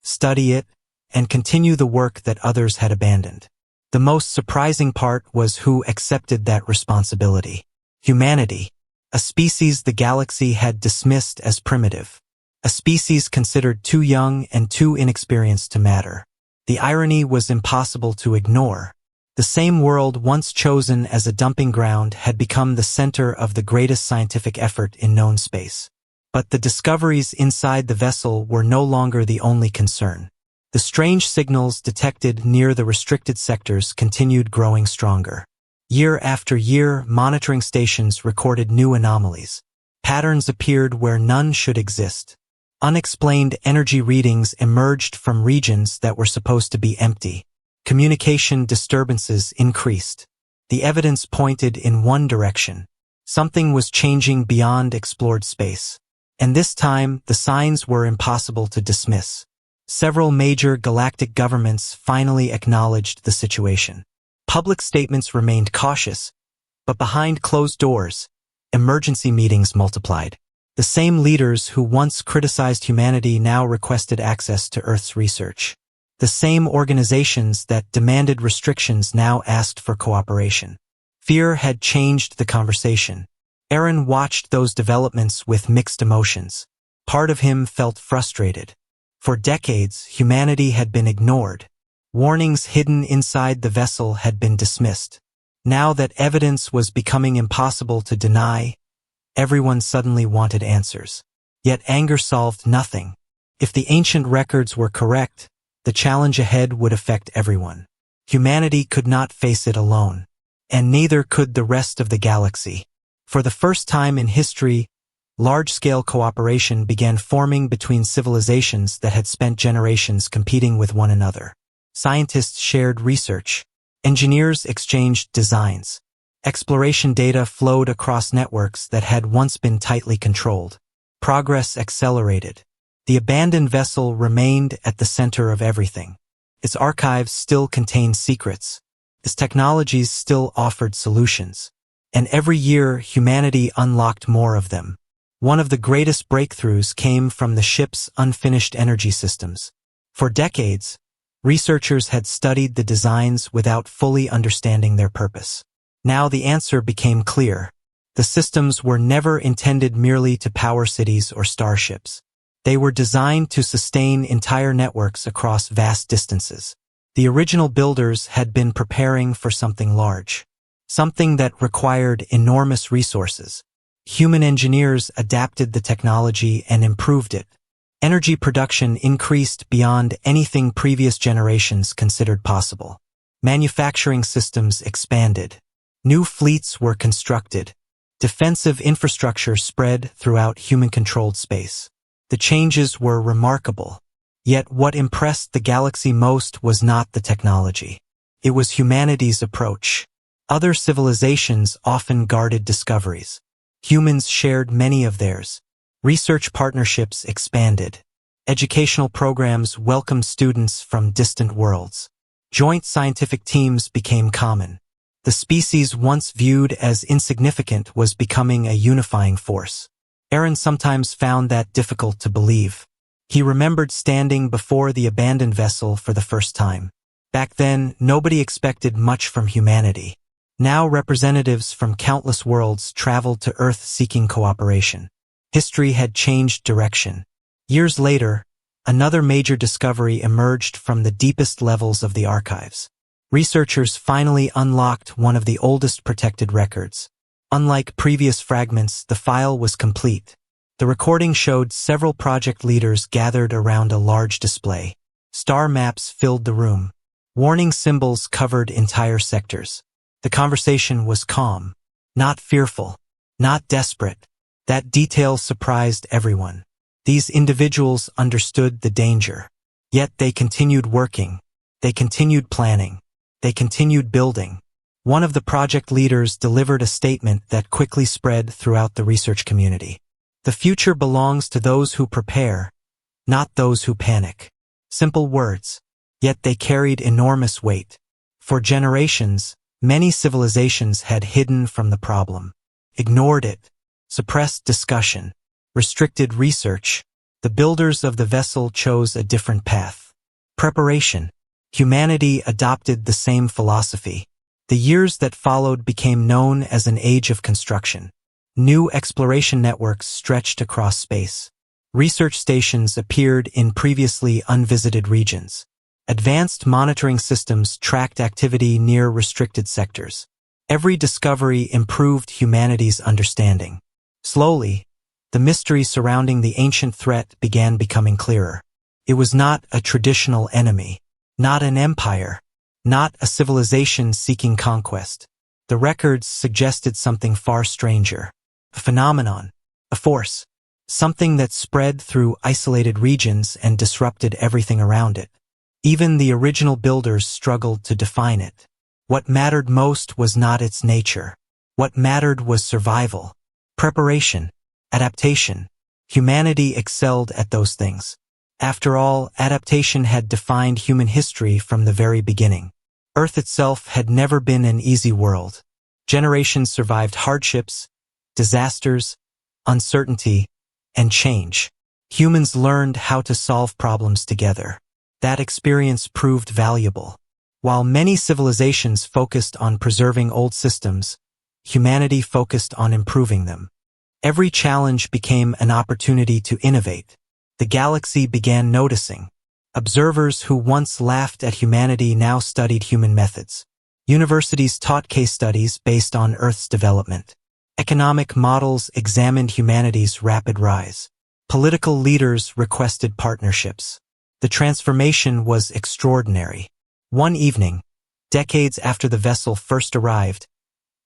study it, and continue the work that others had abandoned. The most surprising part was who accepted that responsibility. Humanity, a species the galaxy had dismissed as primitive. A species considered too young and too inexperienced to matter. The irony was impossible to ignore. The same world once chosen as a dumping ground had become the center of the greatest scientific effort in known space. But the discoveries inside the vessel were no longer the only concern. The strange signals detected near the restricted sectors continued growing stronger. Year after year, monitoring stations recorded new anomalies. Patterns appeared where none should exist. Unexplained energy readings emerged from regions that were supposed to be empty. Communication disturbances increased. The evidence pointed in one direction. Something was changing beyond explored space. And this time, the signs were impossible to dismiss. Several major galactic governments finally acknowledged the situation. Public statements remained cautious, but behind closed doors, emergency meetings multiplied. The same leaders who once criticized humanity now requested access to Earth's research. The same organizations that demanded restrictions now asked for cooperation. Fear had changed the conversation. Aaron watched those developments with mixed emotions. Part of him felt frustrated. For decades, humanity had been ignored. Warnings hidden inside the vessel had been dismissed. Now that evidence was becoming impossible to deny, everyone suddenly wanted answers. Yet anger solved nothing. If the ancient records were correct, the challenge ahead would affect everyone. Humanity could not face it alone. And neither could the rest of the galaxy. For the first time in history, large-scale cooperation began forming between civilizations that had spent generations competing with one another. Scientists shared research. Engineers exchanged designs. Exploration data flowed across networks that had once been tightly controlled. Progress accelerated. The abandoned vessel remained at the center of everything. Its archives still contained secrets. Its technologies still offered solutions. And every year, humanity unlocked more of them. One of the greatest breakthroughs came from the ship's unfinished energy systems. For decades, researchers had studied the designs without fully understanding their purpose. Now the answer became clear. The systems were never intended merely to power cities or starships. They were designed to sustain entire networks across vast distances. The original builders had been preparing for something large. Something that required enormous resources. Human engineers adapted the technology and improved it. Energy production increased beyond anything previous generations considered possible. Manufacturing systems expanded. New fleets were constructed. Defensive infrastructure spread throughout human-controlled space. The changes were remarkable. Yet what impressed the galaxy most was not the technology. It was humanity's approach. Other civilizations often guarded discoveries. Humans shared many of theirs. Research partnerships expanded. Educational programs welcomed students from distant worlds. Joint scientific teams became common. The species once viewed as insignificant was becoming a unifying force. Aaron sometimes found that difficult to believe. He remembered standing before the abandoned vessel for the first time. Back then, nobody expected much from humanity. Now representatives from countless worlds traveled to Earth seeking cooperation. History had changed direction. Years later, another major discovery emerged from the deepest levels of the archives. Researchers finally unlocked one of the oldest protected records. Unlike previous fragments, the file was complete. The recording showed several project leaders gathered around a large display. Star maps filled the room. Warning symbols covered entire sectors. The conversation was calm, not fearful, not desperate. That detail surprised everyone. These individuals understood the danger. Yet they continued working. They continued planning. They continued building. One of the project leaders delivered a statement that quickly spread throughout the research community. The future belongs to those who prepare, not those who panic. Simple words, yet they carried enormous weight. For generations, many civilizations had hidden from the problem, ignored it, suppressed discussion, restricted research. The builders of the vessel chose a different path. Preparation. Humanity adopted the same philosophy. The years that followed became known as an age of construction. New exploration networks stretched across space. Research stations appeared in previously unvisited regions. Advanced monitoring systems tracked activity near restricted sectors. Every discovery improved humanity's understanding. Slowly, the mystery surrounding the ancient threat began becoming clearer. It was not a traditional enemy, not an empire, not a civilization seeking conquest. The records suggested something far stranger. A phenomenon, a force, something that spread through isolated regions and disrupted everything around it. Even the original builders struggled to define it. What mattered most was not its nature. What mattered was survival, preparation, adaptation. Humanity excelled at those things. After all, adaptation had defined human history from the very beginning. Earth itself had never been an easy world. Generations survived hardships, disasters, uncertainty, and change. Humans learned how to solve problems together. That experience proved valuable. While many civilizations focused on preserving old systems, humanity focused on improving them. Every challenge became an opportunity to innovate. The galaxy began noticing. Observers who once laughed at humanity now studied human methods. Universities taught case studies based on Earth's development. Economic models examined humanity's rapid rise. Political leaders requested partnerships. The transformation was extraordinary. One evening, decades after the vessel first arrived,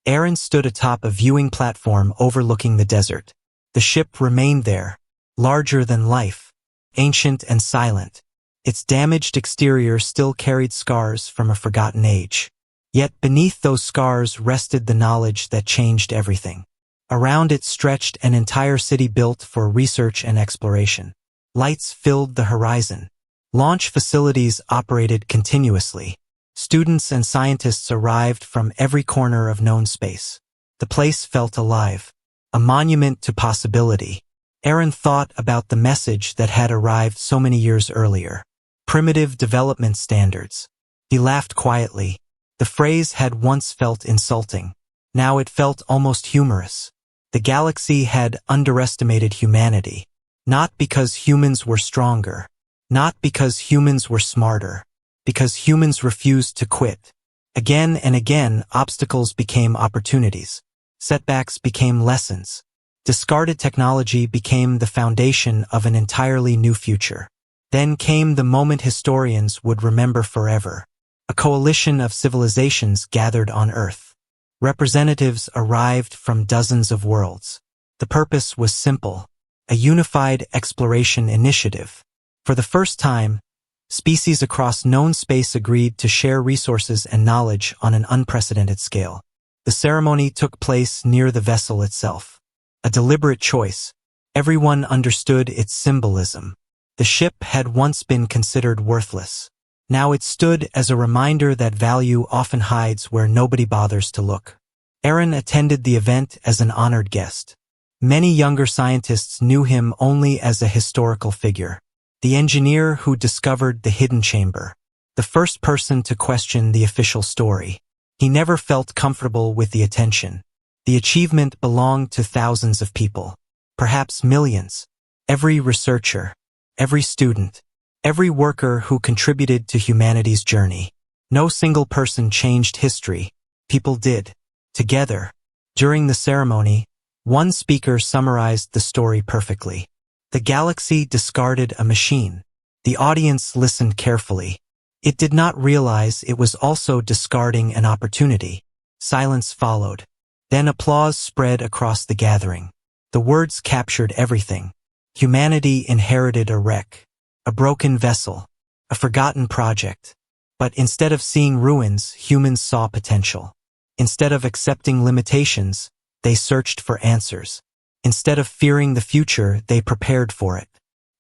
Aaron stood atop a viewing platform overlooking the desert. The ship remained there, larger than life, ancient and silent. Its damaged exterior still carried scars from a forgotten age. Yet beneath those scars rested the knowledge that changed everything. Around it stretched an entire city built for research and exploration. Lights filled the horizon. Launch facilities operated continuously. Students and scientists arrived from every corner of known space. The place felt alive, a monument to possibility. Aaron thought about the message that had arrived so many years earlier. Primitive development standards. He laughed quietly. The phrase had once felt insulting. Now it felt almost humorous. The galaxy had underestimated humanity. Not because humans were stronger. Not because humans were smarter. Because humans refused to quit. Again and again, obstacles became opportunities. Setbacks became lessons. Discarded technology became the foundation of an entirely new future. Then came the moment historians would remember forever. A coalition of civilizations gathered on Earth. Representatives arrived from dozens of worlds. The purpose was simple, a unified exploration initiative. For the first time, species across known space agreed to share resources and knowledge on an unprecedented scale. The ceremony took place near the vessel itself. A deliberate choice. Everyone understood its symbolism. The ship had once been considered worthless. Now it stood as a reminder that value often hides where nobody bothers to look. Aaron attended the event as an honored guest. Many younger scientists knew him only as a historical figure. The engineer who discovered the hidden chamber. The first person to question the official story. He never felt comfortable with the attention. The achievement belonged to thousands of people. Perhaps millions. Every researcher. Every student. Every worker who contributed to humanity's journey. No single person changed history. People did. Together. During the ceremony, one speaker summarized the story perfectly. The galaxy discarded a machine. The audience listened carefully. It did not realize it was also discarding an opportunity. Silence followed. Then applause spread across the gathering. The words captured everything. Humanity inherited a wreck. A broken vessel. A forgotten project. But instead of seeing ruins, humans saw potential. Instead of accepting limitations, they searched for answers. Instead of fearing the future, they prepared for it.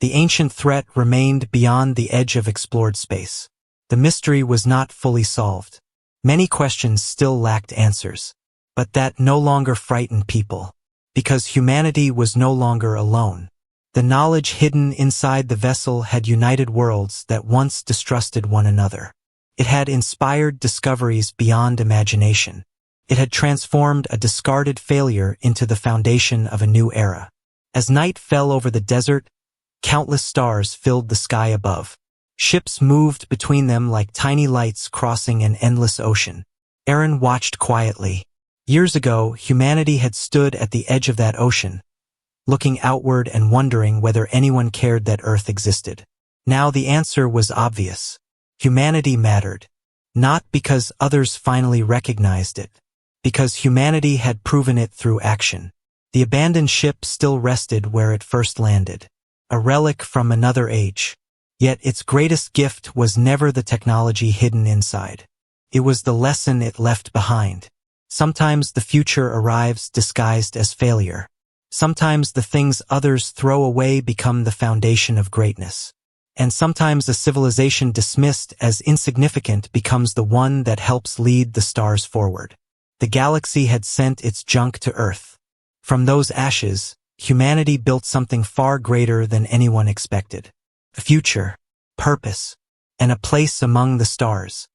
The ancient threat remained beyond the edge of explored space. The mystery was not fully solved. Many questions still lacked answers. But that no longer frightened people. Because humanity was no longer alone. The knowledge hidden inside the vessel had united worlds that once distrusted one another. It had inspired discoveries beyond imagination. It had transformed a discarded failure into the foundation of a new era. As night fell over the desert, countless stars filled the sky above. Ships moved between them like tiny lights crossing an endless ocean. Aaron watched quietly. Years ago, humanity had stood at the edge of that ocean, looking outward and wondering whether anyone cared that Earth existed. Now the answer was obvious. Humanity mattered. Not because others finally recognized it. Because humanity had proven it through action. The abandoned ship still rested where it first landed. A relic from another age. Yet its greatest gift was never the technology hidden inside. It was the lesson it left behind. Sometimes the future arrives disguised as failure. Sometimes the things others throw away become the foundation of greatness. And sometimes a civilization dismissed as insignificant becomes the one that helps lead the stars forward. The galaxy had sent its junk to Earth. From those ashes, humanity built something far greater than anyone expected. A future, purpose, and a place among the stars.